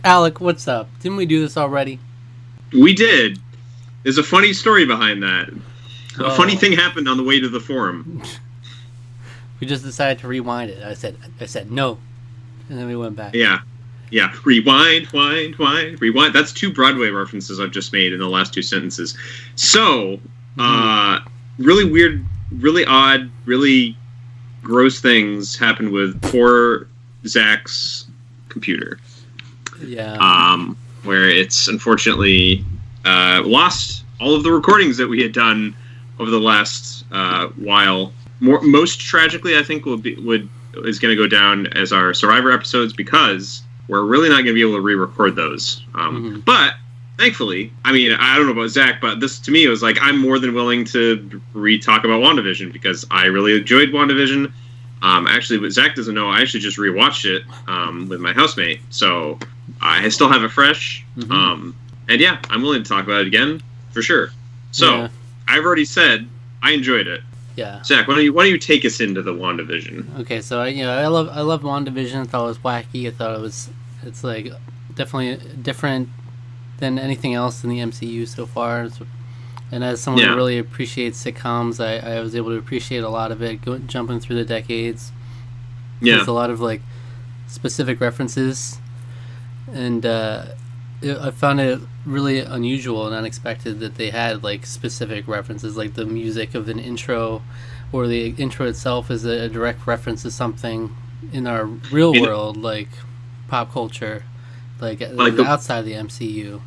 Alec, what's up? Didn't we do this already? We did. There's a funny story behind that. Well, a funny thing happened on the way to the forum. We just decided to rewind it. I said no, and then we went back. Yeah. Rewind, rewind. That's 2 Broadway references I've just made in the last 2 sentences. So, really weird, really odd, really gross things happened with poor Zach's computer. Yeah. Where it's unfortunately lost all of the recordings that we had done over the last while. Most tragically, I think is going to go down as our Survivor episodes, because we're really not going to be able to re-record those. But thankfully, I mean, I don't know about Zach, but this to me it was like I'm more than willing to re-talk about WandaVision because I really enjoyed WandaVision. Actually, what Zach doesn't know, I actually just rewatched it with my housemate, so I still have it fresh. And yeah, I'm willing to talk about it again for sure. So I've already said I enjoyed it. Yeah. Zach, why don't you take us into the WandaVision? Okay, so I love WandaVision. I thought it was wacky. I thought it's like definitely different than anything else in the MCU so far. And as someone who really appreciates sitcoms, I was able to appreciate a lot of it, jumping through the decades. Yeah. There's a lot of like specific references, and I found it really unusual and unexpected that they had like specific references, like the music of an intro, or the intro itself is a direct reference to something in our real world, like pop culture, like outside the MCU.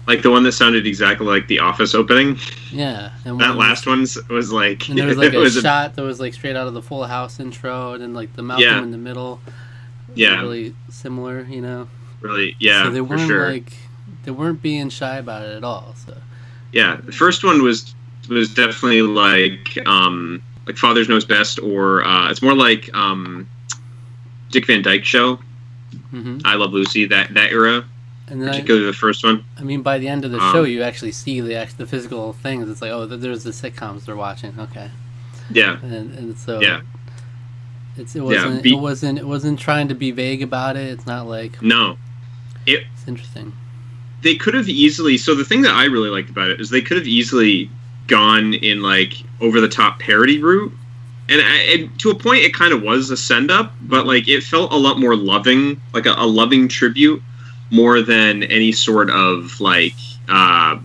Like the one that sounded exactly like the Office opening. Yeah, and that last one was like. And there was like a shot that was like straight out of the Full House intro, and then like the Malcolm in the middle. Yeah. Really similar, Really, yeah. So they weren't for sure. they weren't being shy about it at all. So. Yeah, the first one was definitely like Father's Knows Best, or it's more like Dick Van Dyke Show. I Love Lucy, that era. And then particularly the first one. I mean, by the end of the show, you actually see the physical things. It's like, oh, there's the sitcoms they're watching. Okay. Yeah. And so. Yeah. It wasn't trying to be vague about it. It's not like. No. It's interesting. They could have easily. So the thing that I really liked about it is they could have easily gone in like over the top parody route, and to a point it kind of was a send up, but like it felt a lot more loving, like a loving tribute. More than any sort of like, like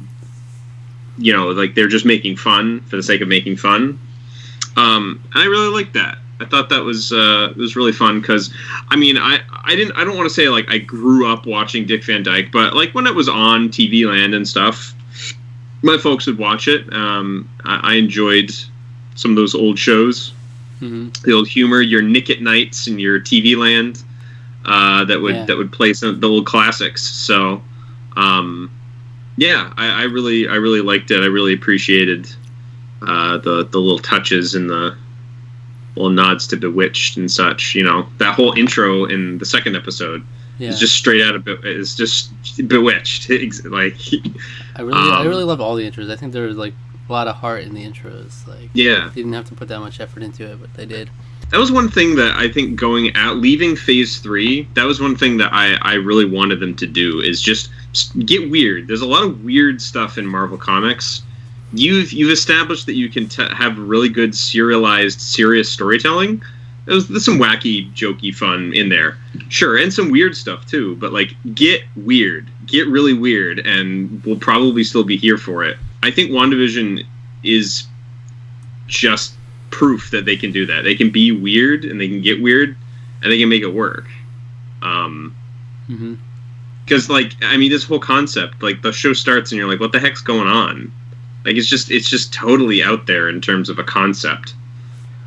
they're just making fun for the sake of making fun. And I really liked that. I thought that was really fun because, I mean, I don't want to say like I grew up watching Dick Van Dyke, but like when it was on TV Land and stuff, my folks would watch it. I enjoyed some of those old shows, the old humor, your Nick at Nights and your TV Land. That would play some of the old classics. So, I really liked it. I really appreciated the little touches and the little nods to Bewitched and such. That whole intro in the second episode is just straight out of it's just Bewitched. Like, I really love all the intros. I think there was like a lot of heart in the intros. Like, they didn't have to put that much effort into it, but they did. That was one thing that I think leaving Phase 3, that was one thing that I really wanted them to do, is just get weird. There's a lot of weird stuff in Marvel Comics. You've established that you can have really good serialized, serious storytelling. There's some wacky, jokey fun in there. Sure, and some weird stuff too, but like, get weird. Get really weird, and we'll probably still be here for it. I think WandaVision is just proof that they can do that. They can be weird and they can get weird and they can make it work. Because like, I mean, this whole concept, like the show starts and you're like, what the heck's going on? Like, it's just totally out there in terms of a concept.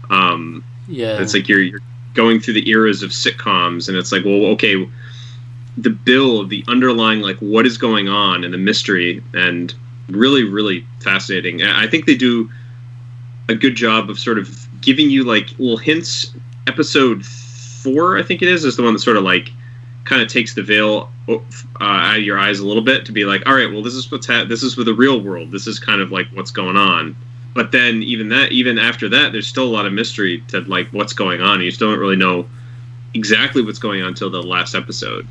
It's like you're going through the eras of sitcoms and it's like, well, okay, the build, the underlying, like what is going on and the mystery, and really, really fascinating. I think they do a good job of sort of giving you like little hints. Episode 4, I think it is the one that sort of like kind of takes the veil out of your eyes a little bit to be like, all right, well, this is this is with the real world. This is kind of like what's going on. But then even after that, there's still a lot of mystery to like what's going on. You still don't really know exactly what's going on until the last episode.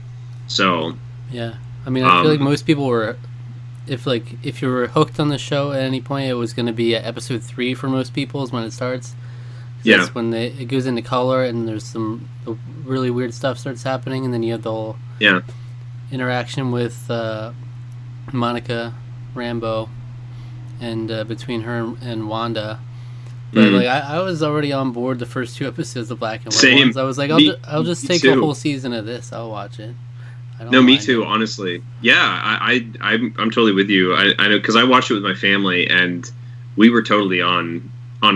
So Yeah, I mean, I feel like Um, most people were, if you were hooked on the show at any point, it was going to be at episode 3 for most people is when it starts. 'Cause yeah. that's when it goes into color and there's some really weird stuff starts happening, and then you have the whole Yeah. interaction with Monica Rambeau and between her and Wanda. But like Mm. I was already on board the first 2 episodes of Black and White Same. ones. I was like, Me, I'll just me take a too. whole season of this. I'll watch it. I don't No, me mind it. too. Honestly, yeah. I'm totally with you. I know because I watched it with my family, and we were totally on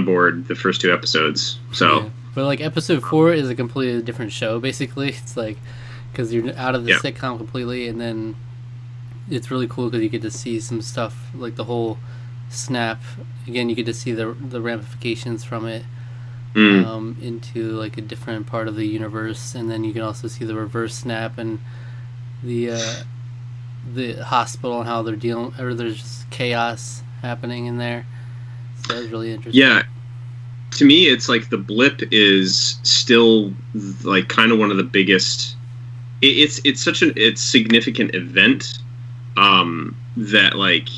board the first 2 episodes. So Yeah, but like episode 4 is a completely different show. Basically, it's like because you're out of the yeah. sitcom completely, and then it's really cool because you get to see some stuff like the whole snap. Again, you get to see the ramifications from it Mm. into like a different part of the universe, and then you can also see the reverse snap and the hospital and how they're dealing, or there's just chaos happening in there. So that was really interesting. Yeah. To me, it's like the blip is still like kind of one of the biggest. It's such it's significant event that like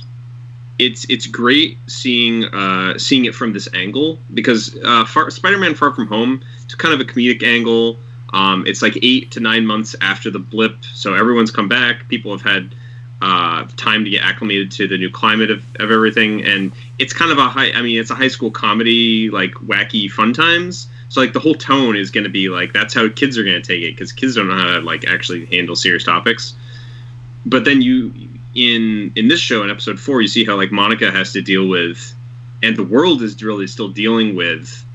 it's great seeing it from this angle because Spider-Man Far From Home it's kind of a comedic angle. It's like 8 to 9 months after the blip, so everyone's come back. People have had time to get acclimated to the new climate of everything, and it's kind of it's a high school comedy, like wacky fun times. So like the whole tone is going to be like that's how kids are going to take it because kids don't know how to like actually handle serious topics. But then you in this show in episode 4, you see how like Monica has to deal with, and the world is really still dealing with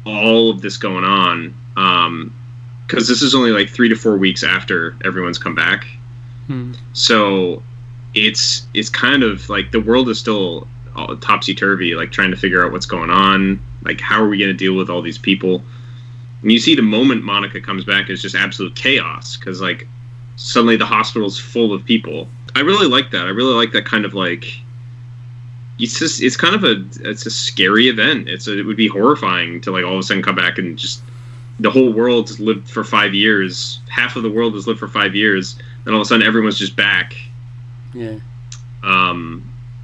all of this going on. Because this is only like 3 to 4 weeks after everyone's come back. So it's kind of like the world is still topsy-turvy, like trying to figure out what's going on, like how are we going to deal with all these people. And you see the moment Monica comes back is just absolute chaos because like suddenly the hospital's full of people. I really like that. I really like that kind of like it's kind of it's a scary event. It would be horrifying to like all of a sudden come back and just the whole world has lived for 5 years. Half of the world has lived for 5 years. Then all of a sudden, everyone's just back. Yeah. And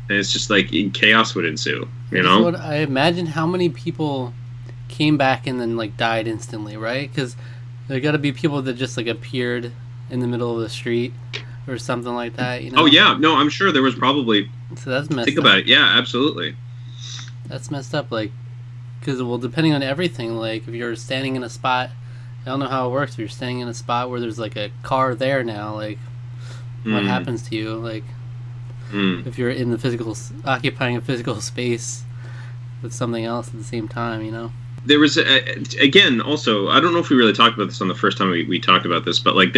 it's just like chaos would ensue. You know? I imagine how many people came back and then like died instantly, right? Because there got to be people that just like appeared in the middle of the street or something like that. You know? Oh yeah, no, I'm sure there was probably. So that's messed Think up. about it. Yeah, absolutely. That's messed up. Like, because well, depending on everything, like if you're standing in a spot, I don't know how it works. If you're standing in a spot where there's like a car there now, like what happens to you? Like if you're in the occupying a physical space with something else at the same time, you know. There was again also I don't know if we really talked about this on the first time we talked about this, but like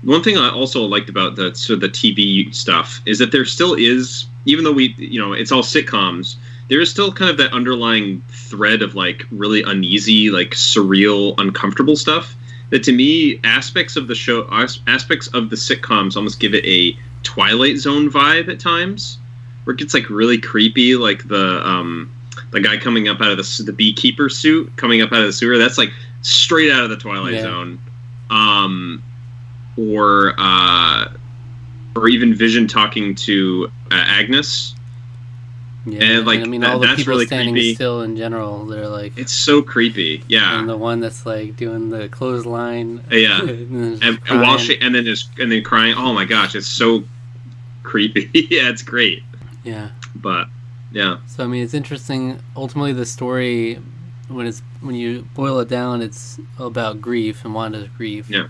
one thing I also liked about the TV stuff is that there still is, even though it's all sitcoms, there is still kind of that underlying thread of like really uneasy, like surreal, uncomfortable stuff that to me aspects of the sitcoms almost give it a Twilight Zone vibe at times, where it gets like really creepy, like the guy coming up out of the beekeeper suit coming up out of the sewer. That's like straight out of the Twilight Zone. Or even Vision talking to Agnes. Yeah, and like I mean, all the that's people really standing creepy. still in general, they're like It's so creepy. Yeah. And the one that's like doing the clothesline. Yeah. and then crying. Oh my gosh, it's so creepy. Yeah, it's great. Yeah. But yeah. So I mean, it's interesting. Ultimately, the story, when you boil it down, it's about grief and Wanda's grief. Yeah.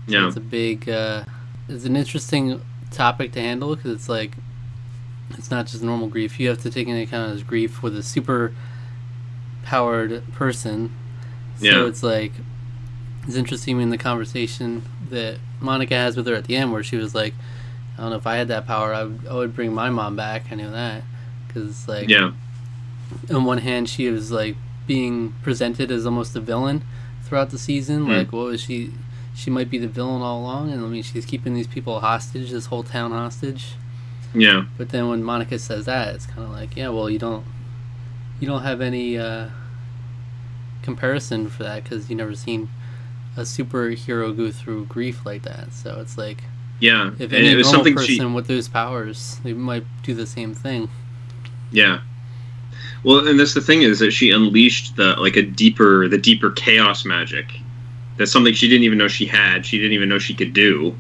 So Yeah. it's a big. It's an interesting topic to handle because it's like, it's not just normal grief. You have to take into account as grief with a super powered person. So Yeah. it's like, it's interesting in the conversation that Monica has with her at the end, where she was like, I don't know, if I had that power, I would bring my mom back. I knew that. Because, like, Yeah. on one hand, she was, like, being presented as almost a villain throughout the season. Like, what was she? She might be the villain all along. And, I mean, she's keeping these people hostage, this whole town hostage. Yeah. But then when Monica says that, it's kind of like, yeah, well, you don't have any comparison for that because you've never seen a superhero go through grief like that. So it's like, Yeah, if and any it was normal something person with those powers, they might do the same thing. yeah. Well, and that's the thing is that she unleashed the deeper chaos magic. That's something she didn't even know she had. She didn't even know she could do,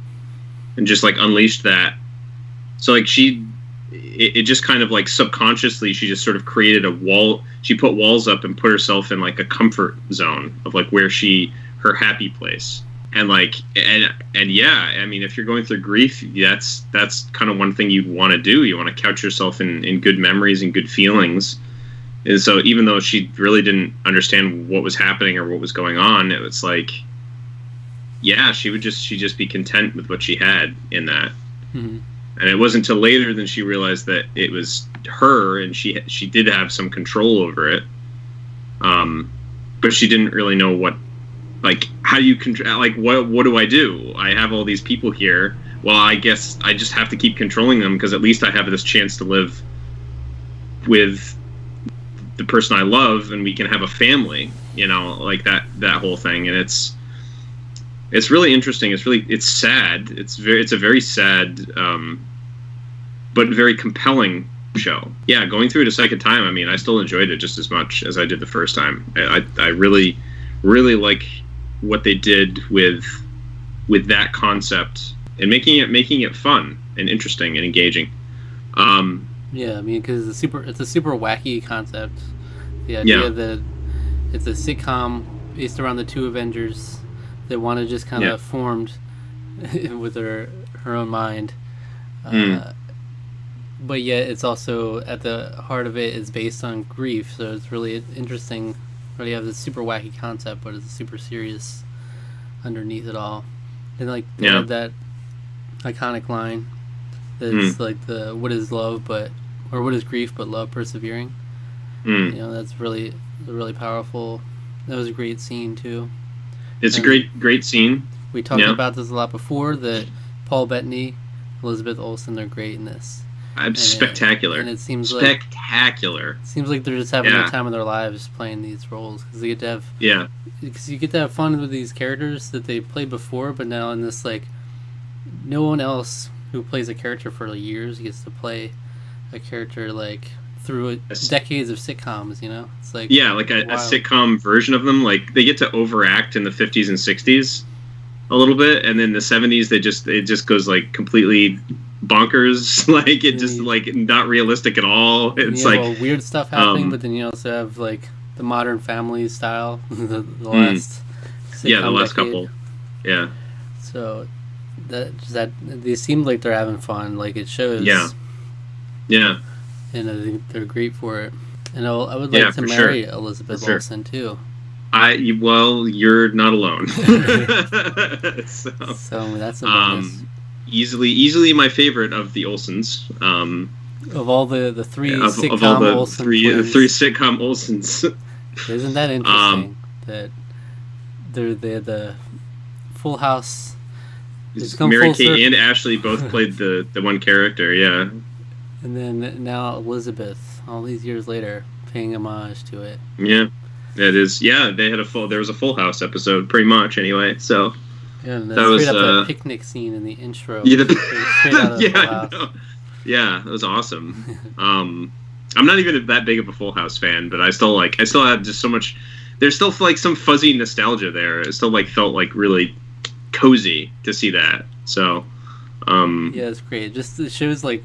and just like unleashed that. So like it just kind of like subconsciously she just sort of created a wall. She put walls up and put herself in like a comfort zone of like where her happy place. And like and yeah, I mean, if you're going through grief, that's kind of one thing you'd want to do. You want to couch yourself in good memories and good feelings. And so even though she really didn't understand what was happening or what was going on, it was like, yeah, she'd just be content with what she had in that. Mm-hmm. And it wasn't until later than she realized that it was her, and she did have some control over it. But she didn't really know what, like, how do you control? Like, what do I do? I have all these people here. Well, I guess I just have to keep controlling them because at least I have this chance to live with the person I love, and we can have a family. You know, like that whole thing, and it's really interesting. It's sad. It's a very sad, but very compelling show. Yeah, going through it a second time, I mean, I still enjoyed it just as much as I did the first time. I really, really like what they did with that concept and making it fun and interesting and engaging. Yeah, I mean, because it's a super wacky concept. The idea that it's a sitcom based around the two Avengers that want to just kind of formed with her own mind. But yet it's also, at the heart of it, is based on grief. So it's really interesting. You have this super wacky concept, but it's super serious underneath it all. And like they have that iconic line that's like what is love or what is grief but love persevering. You know, that's really powerful. That was a great scene too. It's a great scene. We talked about this a lot before, that Paul Bettany, Elizabeth Olsen are great in this. Spectacular. And it seems spectacular. Seems like they're just having the time of their lives playing these roles, because they get to have because you get to have fun with these characters that they played before, but now in this, like, no one else who plays a character for years gets to play a character like through decades of sitcoms. You know, it's like like a sitcom version of them. Like they get to overact in the 50s and 60s a little bit, and then the 70s it just goes like completely bonkers. Like it just like not realistic at all. It's like weird stuff happening, but then you also have like the Modern Family style, the last the last couple. Yeah. So that they seem like they're having fun. Like it shows. Yeah. And I think they're great for it. And I would like to marry Elizabeth Olsen too. Well, you're not alone. So that's a bonus. Easily my favorite of the Olsens. Of all the three sitcom of all the Olsen three sitcom Olsens. Isn't that interesting that they're the Full House? Mary Kate and Ashley both played the one character, yeah. And then now Elizabeth, all these years later, paying homage to it. Yeah, it is. Yeah, there was a Full House episode, pretty much anyway. So yeah, and that was that picnic scene in the intro. Yeah, straight out of Full House. Yeah, that was awesome. I'm not even that big of a Full House fan, but I still had just so much. There's still like some fuzzy nostalgia there. It still like felt like really cozy to see that. So yeah, it's great. It shows like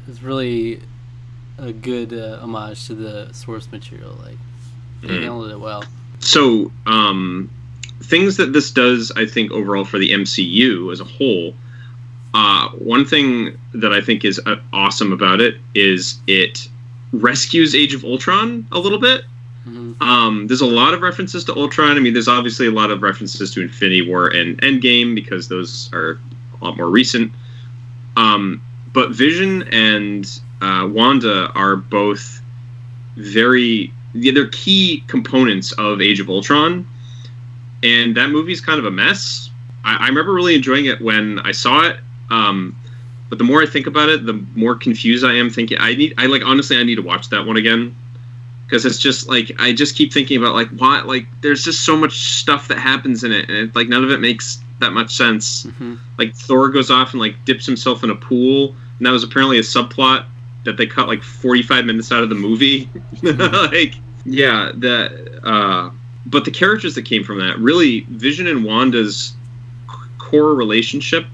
it's really a good homage to the source material. Like they handled it well. So things that this does, I think, overall for the MCU as a whole, one thing that I think is awesome about it is it rescues Age of Ultron a little bit. There's a lot of references to Ultron. I mean, there's obviously a lot of references to Infinity War and Endgame because those are a lot more recent. But Vision and Wanda are both they're key components of Age of Ultron. And that movie's kind of a mess. I remember really enjoying it when I saw it. But the more I think about it, the more confused I am thinking honestly, I need to watch that one again. Because it's just like, I just keep thinking about like, why, like, there's just so much stuff that happens in it, and like none of it makes that much sense. Mm-hmm. Like Thor goes off and like dips himself in a pool, and that was apparently a subplot that they cut like 45 minutes out of the movie. Like, yeah, but the characters that came from that, really, Vision and Wanda's core relationship,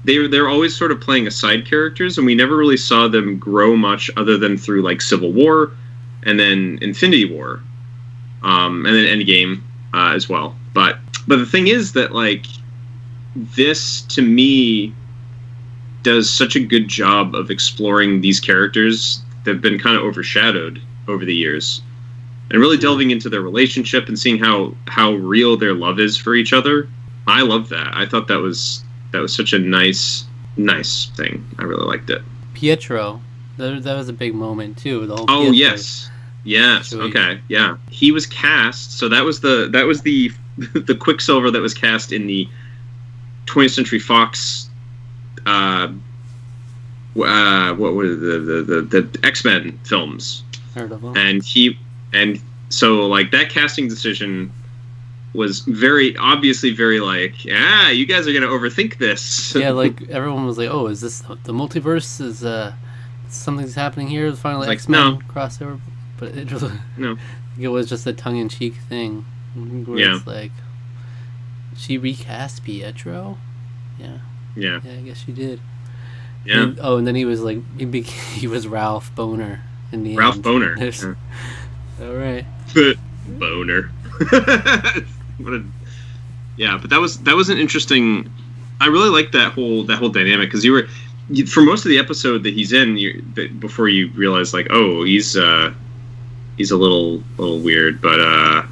they're always sort of playing aside characters, and we never really saw them grow much other than through like Civil War and then Infinity War, and then Endgame as well. But the thing is that like this to me does such a good job of exploring these characters that have been kind of overshadowed over the years, and really delving into their relationship and seeing how real their love is for each other. I love that. I thought that was such a nice thing. I really liked it. Pietro, that was a big moment too. The whole oh Pietro yes, situation. okay, yeah. He was cast. So that was the the Quicksilver that was cast in the 20th Century Fox. What were the X-Men films? Heard of them. And so like that casting decision was very obviously very like, you guys are gonna overthink this. Yeah, like everyone was like, oh, is this the multiverse? Is something's happening here? Finally, like, X-Men no. crossover, but it really, No. it was just a tongue-in-cheek thing. Where it's like, she recast Pietro. Yeah, I guess she did. Yeah. And then he was like, he was Ralph Boner in the Ralph end. Boner. All right. Boner. But that was an interesting. I really liked that whole dynamic because for most of the episode that he's in, before you realize like, oh, he's a little weird, but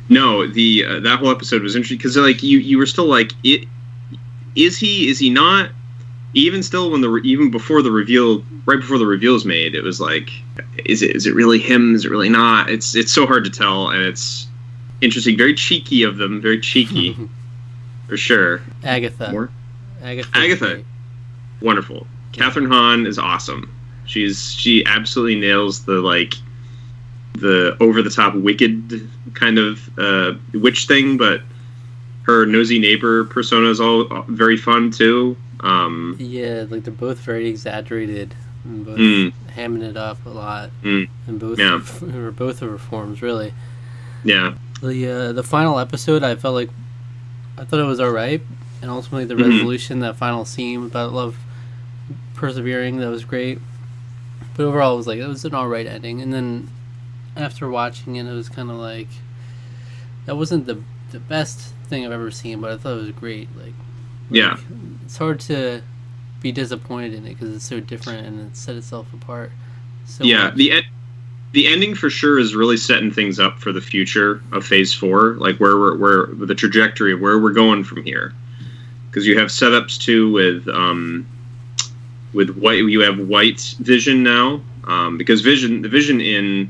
no, that whole episode was interesting because like you were still like, is he not? Even still, even before the reveal, right before the reveal is made, it was like, is it really him? Is it really not? It's so hard to tell, and it's interesting. Very cheeky of them. Very cheeky, for sure. Agatha. More? Agatha. Wonderful. Catherine Hahn is awesome. She absolutely nails the over the top wicked kind of witch thing, but her nosy neighbor persona is all very fun too. Yeah, like they're both very exaggerated and both hamming it up a lot, and both of her forms really. Yeah. The final episode, I thought it was alright, and ultimately the resolution, that final scene about love persevering, that was great. But overall, it was an alright ending. And then after watching it, it was kind of like, that wasn't the best thing I've ever seen, but I thought it was great. Yeah. It's hard to be disappointed in it because it's so different and it set itself apart. So yeah, much. The ending for sure is really setting things up for the future of Phase 4, like where the trajectory of where we're going from here. Because you have setups too with white. You have white Vision now, because the Vision in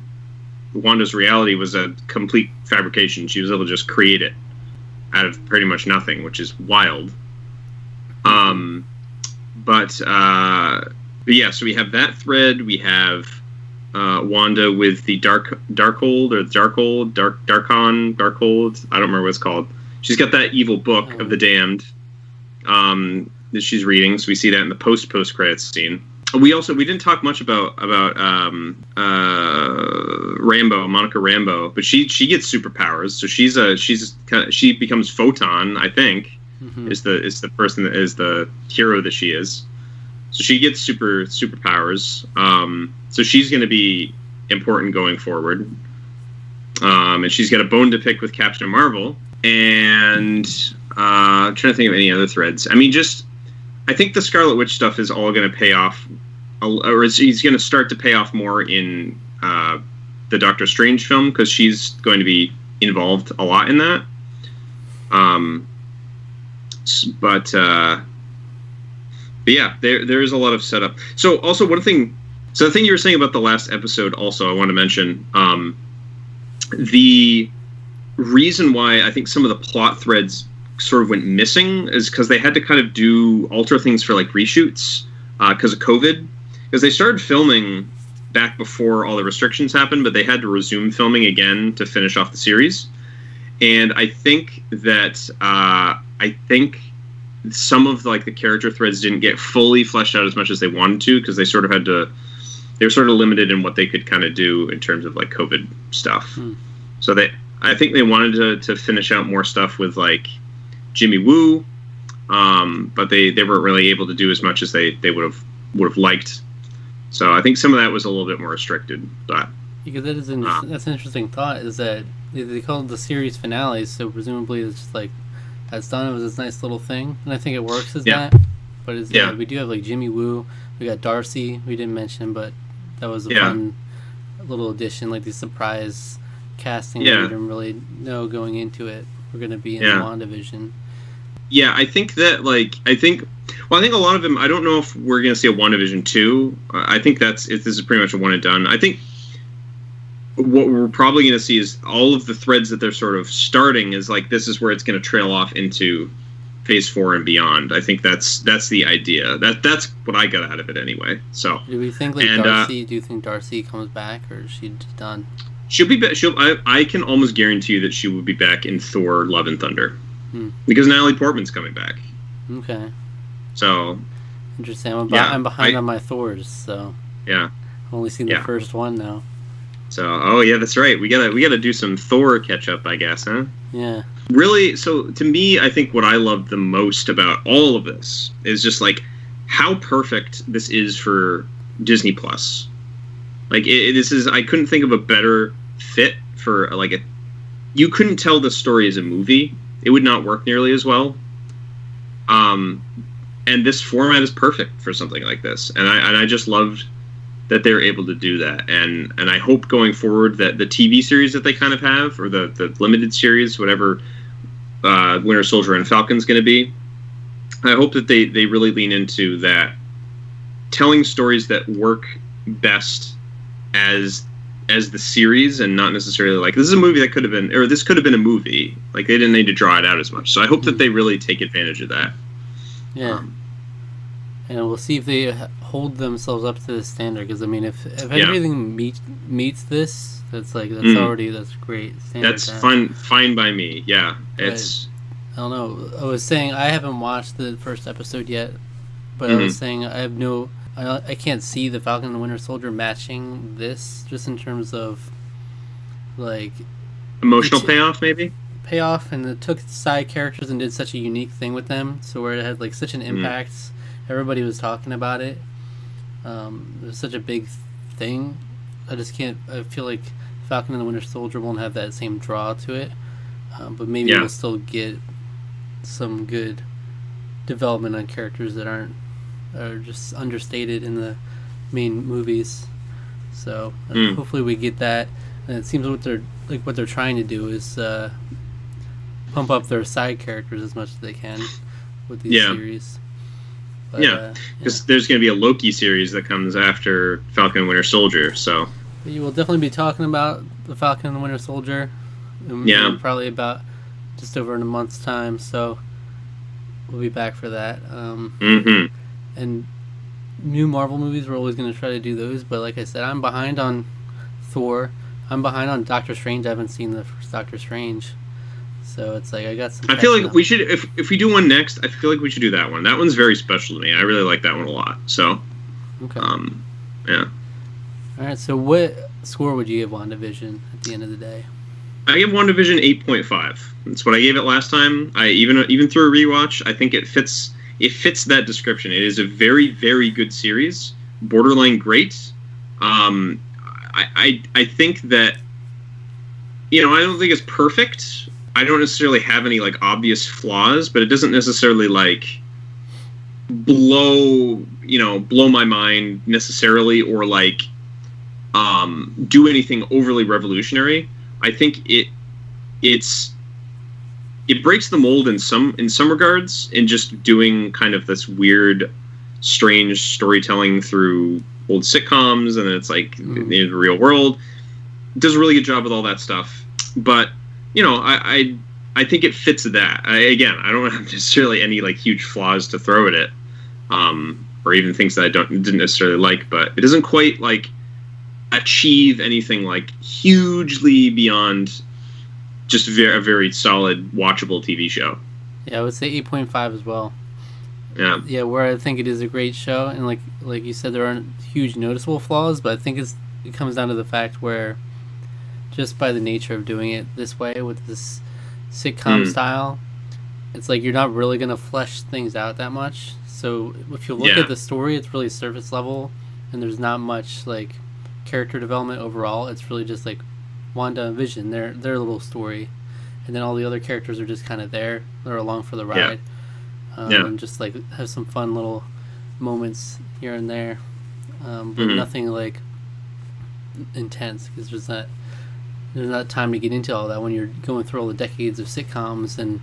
Wanda's reality was a complete fabrication. She was able to just create it out of pretty much nothing, which is wild. But yeah, so we have that thread. We have Wanda with the Darkhold. I don't remember what it's called. She's got that evil book of the damned that she's reading. So we see that in the post credits scene. We didn't talk much about Rambo, Monica Rambeau, but she gets superpowers. So she becomes Photon, I think. Mm-hmm. is the person that is the hero that she is. So she gets superpowers. So she's going to be important going forward. And she's got a bone to pick with Captain Marvel. And I'm trying to think of any other threads. I mean, I think the Scarlet Witch stuff is all going to pay off, or he's going to start to pay off more in the Doctor Strange film, because she's going to be involved a lot in that. But yeah, there is a lot of setup. So also the thing you were saying about the last episode, also I want to mention, the reason why I think some of the plot threads sort of went missing is because they had to kind of alter things for like reshoots because of COVID, because they started filming back before all the restrictions happened, but they had to resume filming again to finish off the series. And I think that I think some of like the character threads didn't get fully fleshed out as much as they wanted to, because they sort of they were sort of limited in what they could kind of do in terms of like COVID stuff. So I think they wanted to finish out more stuff with like Jimmy Woo, but they weren't really able to do as much as they would have liked. So I think some of that was a little bit more restricted. But because that's an interesting thought, is that they call it the series finale, so presumably it's just like that's done. It was this nice little thing, and I think it works as that. But we do have like Jimmy Woo, we got Darcy, we didn't mention, but that was a fun little addition, like the surprise casting that we didn't really know going into it. We're going to be in WandaVision. Yeah, I think that I think a lot of them. I don't know if we're going to see a WandaVision 2. I think this is pretty much a one and done. I think what we're probably going to see is all of the threads that they're sort of starting is like this is where it's going to trail off into Phase 4 and beyond. I think that's the idea. That's what I got out of it anyway. So do we think Darcy? Do you think Darcy comes back, or is she just done? She'll be back. I can almost guarantee you that she will be back in Thor: Love and Thunder, because Natalie Portman's coming back. Okay. So interesting. I'm behind on my Thors, so yeah. I've only seen the first one now. So that's right. We gotta do some Thor catch up, I guess, huh? Yeah. Really, so to me, I think what I love the most about all of this is just like how perfect this is for Disney Plus. Like this is, I couldn't think of a better fit for you couldn't tell the story as a movie. It would not work nearly as well. And this format is perfect for something like this. And I just loved that they're able to do that. And I hope going forward that the TV series that they kind of have, or the limited series, whatever Winter Soldier and Falcon's going to be, I hope that they really lean into that, telling stories that work best as the series, and not necessarily like this is a movie that could have been, or this could have been a movie. Like they didn't need to draw it out as much. So I hope that they really take advantage of that. Yeah. And we'll see if they hold themselves up to the standard. Because I mean, if everything meets this, that's great standard. That's fine by me. Yeah, it's. I don't know. I was saying I haven't watched the first episode yet, but I was saying I can't see the Falcon and the Winter Soldier matching this, just in terms of like emotional payoff, maybe. Payoff, and it took side characters and did such a unique thing with them, so where it had like such an impact. Everybody was talking about it. It was such a big thing. I feel like Falcon and the Winter Soldier won't have that same draw to it, but maybe we'll still get some good development on characters that are just understated in the main movies. So hopefully we get that. And it seems what they're trying to do is pump up their side characters as much as they can with these series. But, because there's going to be a Loki series that comes after Falcon and Winter Soldier. So you will definitely be talking about the Falcon and the Winter Soldier. Probably about just over in a month's time. So we'll be back for that. And new Marvel movies, we're always going to try to do those. But like I said, I'm behind on Thor. I'm behind on Doctor Strange. I haven't seen the first Doctor Strange. So it's like I got some. I feel like we should, if we do one next, I feel like we should do that one. That one's very special to me. I really like that one a lot. So, okay. Yeah. All right. So what score would you give WandaVision at the end of the day? I give WandaVision 8.5. That's what I gave it last time. I even through a rewatch, I think it fits that description. It is a very, very good series, borderline great. I think that, I don't think it's perfect. I don't necessarily have any like obvious flaws, but it doesn't necessarily like blow my mind necessarily, or like do anything overly revolutionary. I think it breaks the mold in some regards, in just doing kind of this weird, strange storytelling through old sitcoms, and then it's like in the real world. It does a really good job with all that stuff, but I think it fits that. I don't have necessarily any like huge flaws to throw at it, or even things that I didn't necessarily like, but it doesn't quite like achieve anything like hugely beyond just a very solid watchable TV show. Yeah, I would say 8.5 as well. Yeah. Yeah, where I think it is a great show, and like you said, there aren't huge noticeable flaws, but I think it comes down to the fact where just by the nature of doing it this way with this sitcom style, it's like you're not really gonna flesh things out that much. So if you look at the story, it's really surface level, and there's not much like character development overall. It's really just like Wanda and Vision, their little story, and then all the other characters are just kind of there. They're along for the ride. And just like have some fun little moments here and there, but nothing like intense, because there's not time to get into all that when you're going through all the decades of sitcoms and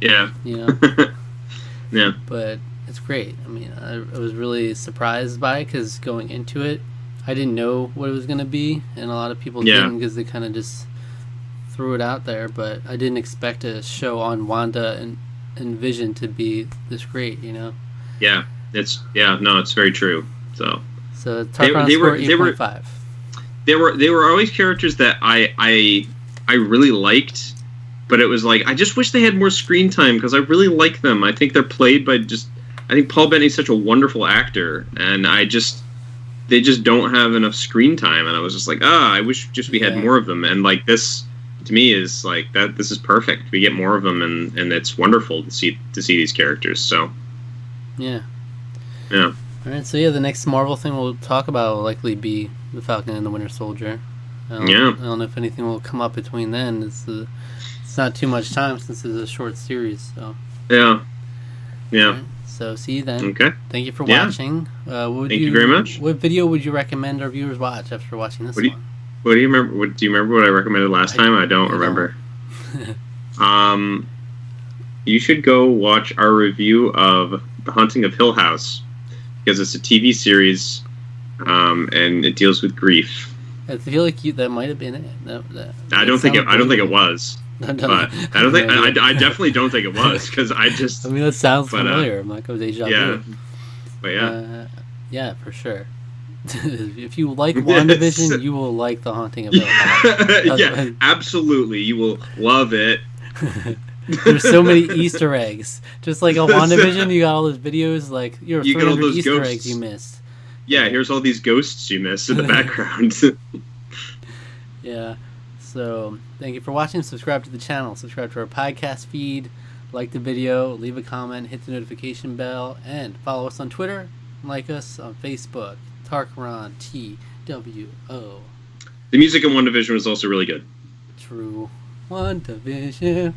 yeah. But it's great. I mean, I was really surprised by it, because going into it, I didn't know what it was going to be, and a lot of people didn't, because they kind of just threw it out there. But I didn't expect a show on Wanda and Vision to be this great, Yeah, it's very true. So Tarqaron scored 8.5. They were always characters that I really liked, but it was like I just wish they had more screen time, because I really like them. I think they're played by I think Paul Bettany's such a wonderful actor, and they just don't have enough screen time, and I was just like, I wish we had more of them. And like this, to me, is like that. This is perfect. We get more of them, and it's wonderful to see these characters. So yeah. All right. So the next Marvel thing we'll talk about will likely be the Falcon and the Winter Soldier. I don't know if anything will come up between then. It's not too much time since it's a short series. So yeah. Right, so see you then. Okay. Thank you for watching. Thank you very much. What video would you recommend our viewers watch after watching this one? What do you remember? Do you remember what I recommended last time? I don't remember. You should go watch our review of The Haunting of Hill House, because it's a TV series, and it deals with grief. I feel like that might have been it. I don't think it was. But I don't think I definitely don't think it was, because I just. I mean, that sounds familiar. I'm like, deja vu. But yeah, for sure. If you like WandaVision, you will like The Haunting of Hill House. Yeah, absolutely. You will love it. There's so many Easter eggs. Just like on WandaVision, you got all those videos, like, you 300 Easter eggs you missed. Yeah, here's all these ghosts you missed in the background. Yeah. So, thank you for watching. Subscribe to the channel. Subscribe to our podcast feed. Like the video. Leave a comment. Hit the notification bell. And follow us on Twitter. Like us on Facebook. Tarqaron, TWO. The music in WandaVision was also really good. True. WandaVision.